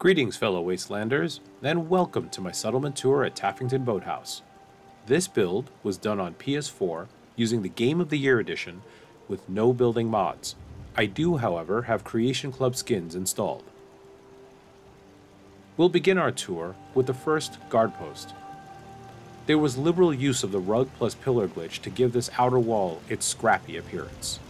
Greetings, fellow Wastelanders, and welcome to my settlement tour at Taffington Boathouse. This build was done on PS4 using the Game of the Year edition with no building mods. I do, however, have Creation Club skins installed. We'll begin our tour with the first guard post. There was liberal use of the rug plus pillar glitch to give this outer wall its scrappy appearance.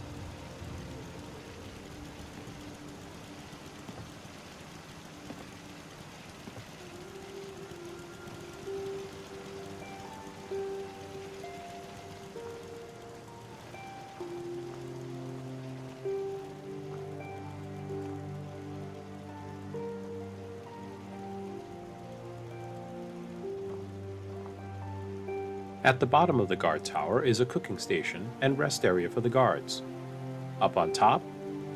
At the bottom of the guard tower is a cooking station and rest area for the guards. Up on top,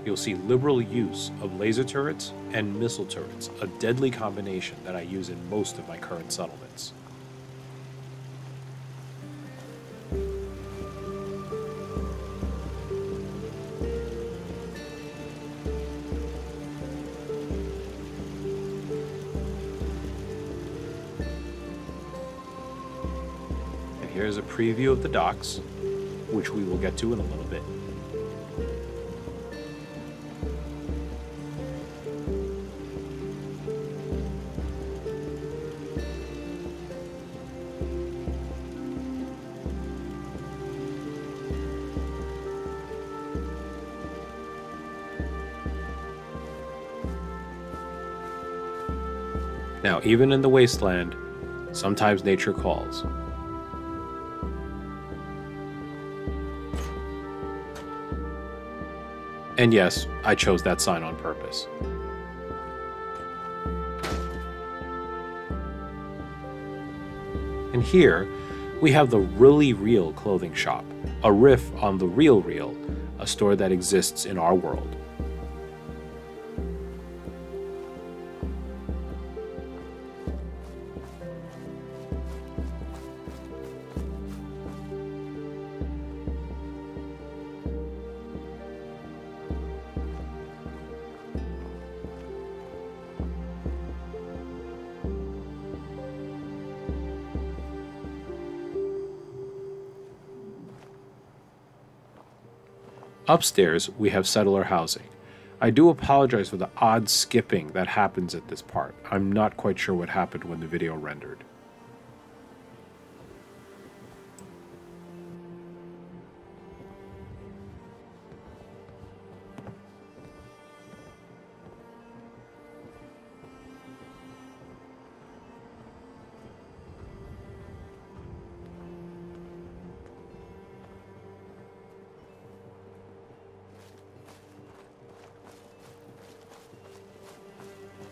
you'll see liberal use of laser turrets and missile turrets, a deadly combination that I use in most of my current settlements. Here's a preview of the docks, which we will get to in a little bit. Now, even in the wasteland, sometimes nature calls. And yes, I chose that sign on purpose. And here, we have the Really Real clothing shop, a riff on the Real Real, a store that exists in our world. Upstairs, we have settler housing. I do apologize for the odd skipping that happens at this part. I'm not quite sure what happened when the video rendered.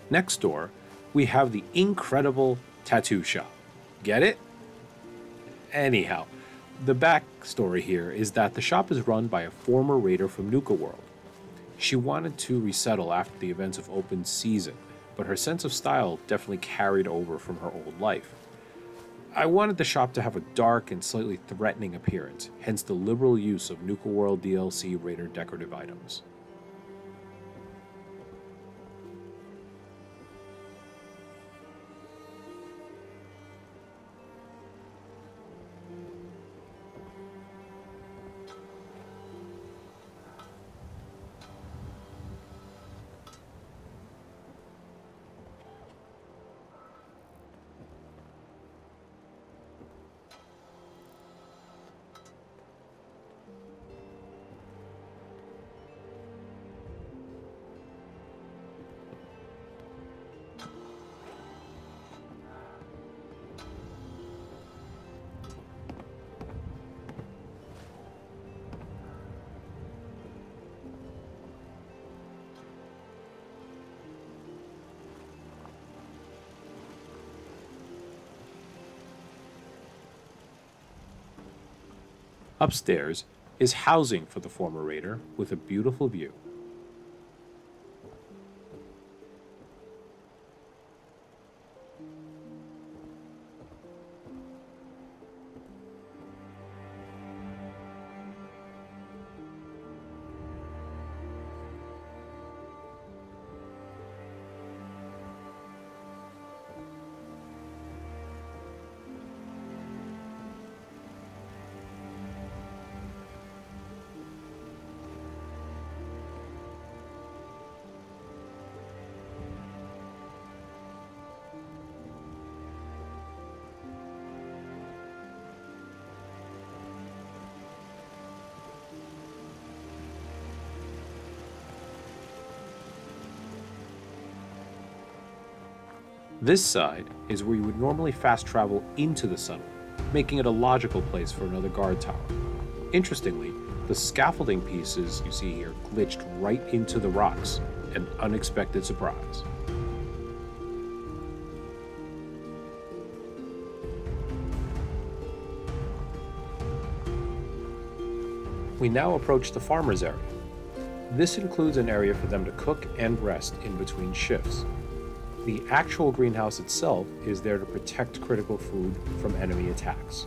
Next door, we have the incredible tattoo shop. Get it? Anyhow, the backstory here is that the shop is run by a former raider from Nuka World. She wanted to resettle after the events of Open Season, but her sense of style definitely carried over from her old life. I wanted the shop to have a dark and slightly threatening appearance, hence the liberal use of Nuka World DLC raider decorative items. Upstairs is housing for the former raider with a beautiful view. This side is where you would normally fast travel into the tunnel, making it a logical place for another guard tower. Interestingly, the scaffolding pieces you see here glitched right into the rocks, an unexpected surprise. We now approach the farmer's area. This includes an area for them to cook and rest in between shifts. The actual greenhouse itself is there to protect critical food from enemy attacks.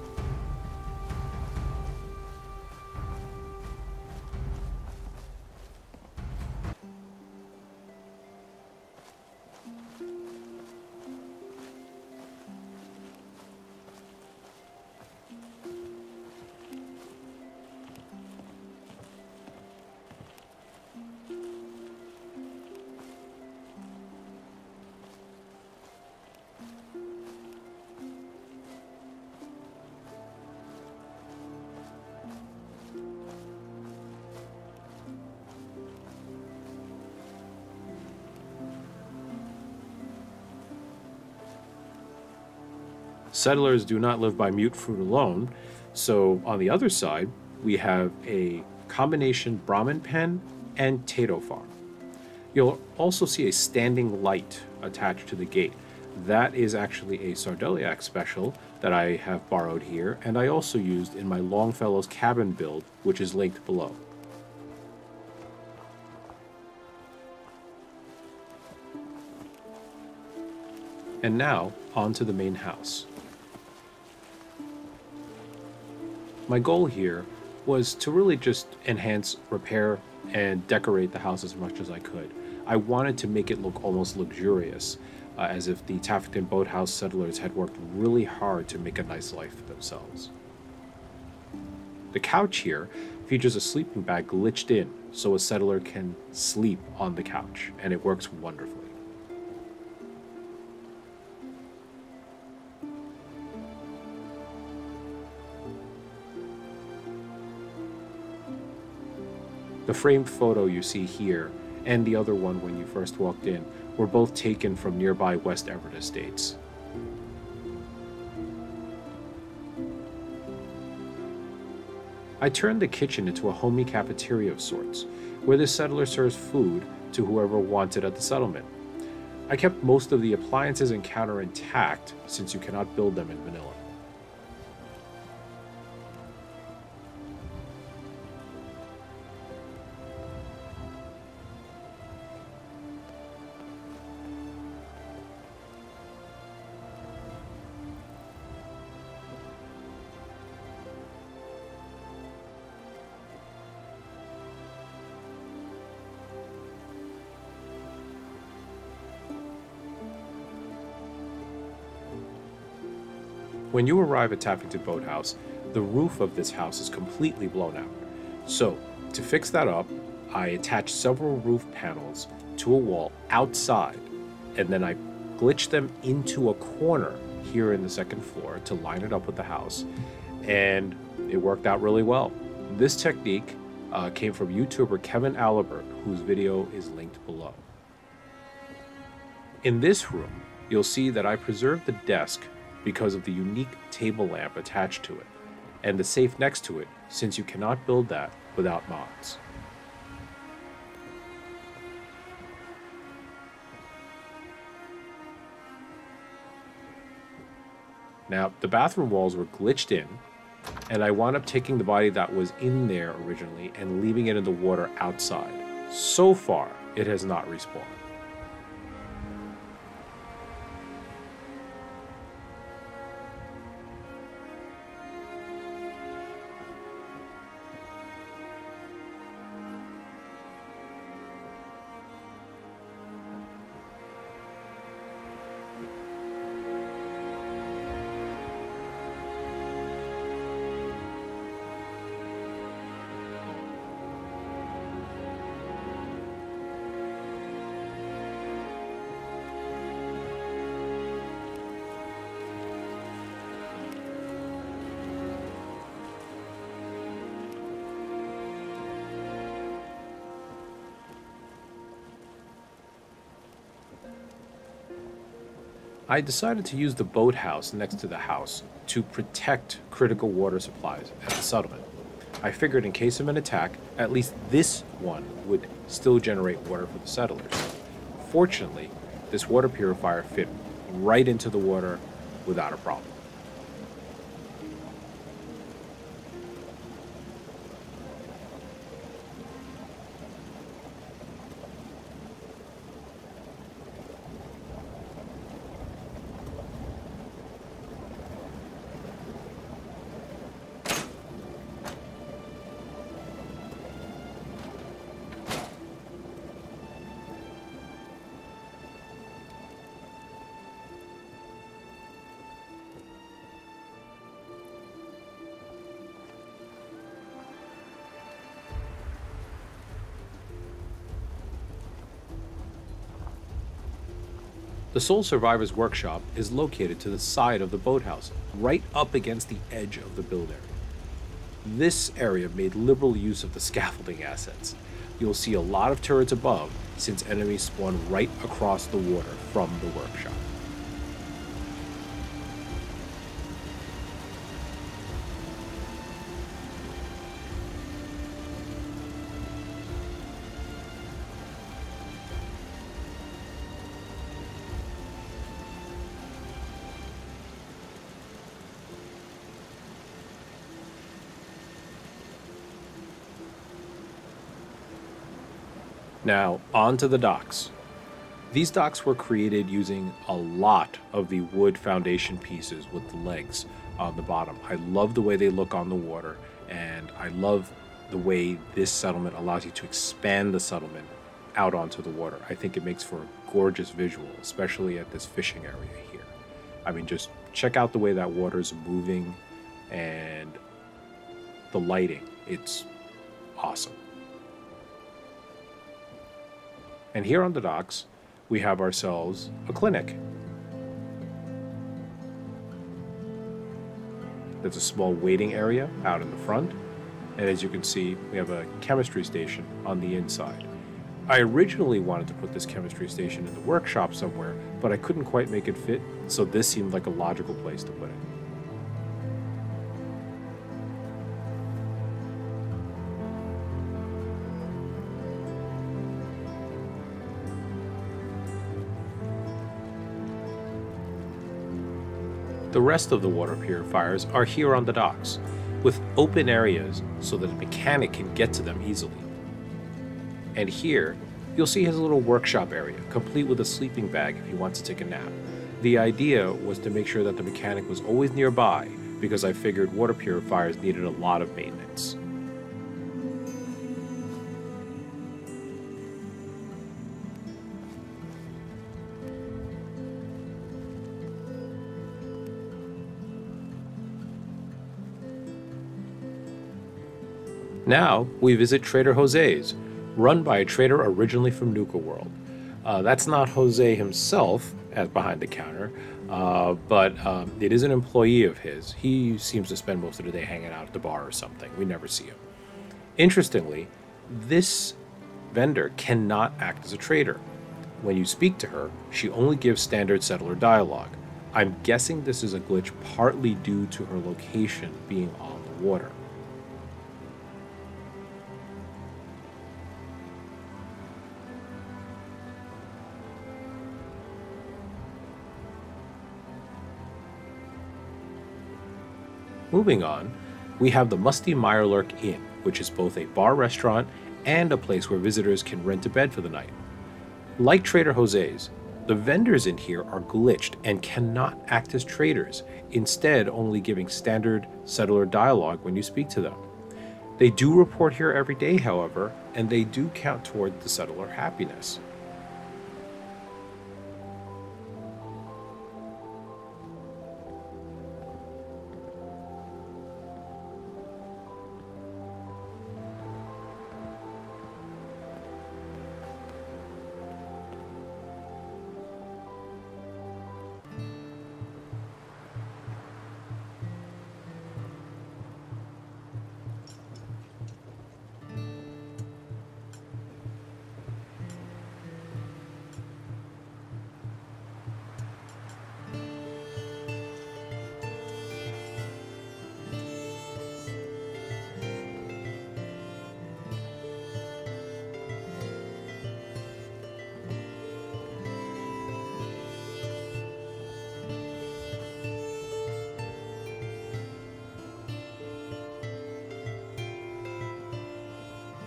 Settlers do not live by mute fruit alone, so on the other side, we have a combination Brahmin pen and Tato farm. You'll also see a standing light attached to the gate. That is actually a Sardeliac special that I have borrowed here, and I also used in my Longfellow's cabin build, which is linked below. And now, on to the main house. My goal here was to really just enhance, repair, and decorate the house as much as I could. I wanted to make it look almost luxurious, as if the Taffington Boathouse settlers had worked really hard to make a nice life for themselves. The couch here features a sleeping bag glitched in so a settler can sleep on the couch, and it works wonderfully. The framed photo you see here, and the other one when you first walked in, were both taken from nearby West Everett estates. I turned the kitchen into a homey cafeteria of sorts, where the settler serves food to whoever wants it at the settlement. I kept most of the appliances and counter intact, since you cannot build them in vanilla. When you arrive at Taffington Boathouse, the roof of this house is completely blown out. So, to fix that up, I attached several roof panels to a wall outside, and then I glitched them into a corner here in the second floor to line it up with the house, and it worked out really well. This technique came from YouTuber Kevin Alibert, whose video is linked below. In this room, you'll see that I preserved the desk because of the unique table lamp attached to it, and the safe next to it, since you cannot build that without mods. Now, the bathroom walls were glitched in, and I wound up taking the body that was in there originally and leaving it in the water outside. So far, it has not respawned. I decided to use the boathouse next to the house to protect critical water supplies at the settlement. I figured in case of an attack, at least this one would still generate water for the settlers. Fortunately, this water purifier fit right into the water without a problem. The Sole Survivor's workshop is located to the side of the boathouse, right up against the edge of the build area. This area made liberal use of the scaffolding assets. You'll see a lot of turrets above, since enemies spawn right across the water from the workshop. Now, on to the docks. These docks were created using a lot of the wood foundation pieces with the legs on the bottom. I love the way they look on the water, and I love the way this settlement allows you to expand the settlement out onto the water. I think it makes for a gorgeous visual, especially at this fishing area here. I mean, just check out the way that water is moving and the lighting. It's awesome. And here on the docks, we have ourselves a clinic. There's a small waiting area out in the front, and as you can see, we have a chemistry station on the inside. I originally wanted to put this chemistry station in the workshop somewhere, but I couldn't quite make it fit, so this seemed like a logical place to put it. The rest of the water purifiers are here on the docks, with open areas so that a mechanic can get to them easily. And here, you'll see his little workshop area, complete with a sleeping bag if he wants to take a nap. The idea was to make sure that the mechanic was always nearby, because I figured water purifiers needed a lot of maintenance. Now, we visit Trader Jose's, run by a trader originally from Nuka World. That's not Jose himself, as behind the counter, but it is an employee of his. He seems to spend most of the day hanging out at the bar or something. We never see him. Interestingly, this vendor cannot act as a trader. When you speak to her, she only gives standard settler dialogue. I'm guessing this is a glitch partly due to her location being on the water. Moving on, we have the Musty Mirelurk Inn, which is both a bar restaurant and a place where visitors can rent a bed for the night. Like Trader Jose's, the vendors in here are glitched and cannot act as traders, instead only giving standard settler dialogue when you speak to them. They do report here every day, however, and they do count toward the settler happiness.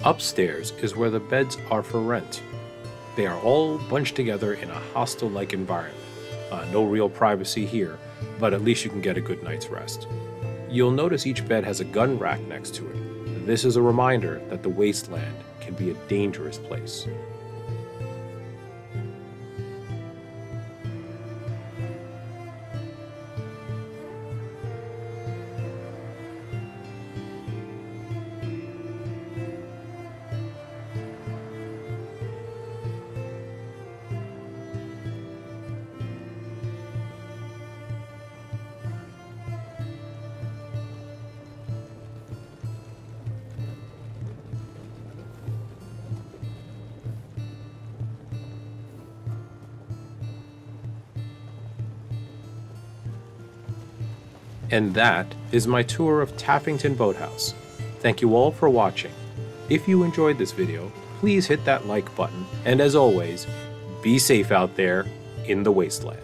Upstairs is where the beds are for rent. They are all bunched together in a hostel-like environment. No real privacy here, but at least you can get a good night's rest. You'll notice each bed has a gun rack next to it. This is a reminder that the wasteland can be a dangerous place. And that is my tour of Taffington Boathouse. Thank you all for watching. If you enjoyed this video, please hit that like button, and as always, be safe out there in the wasteland.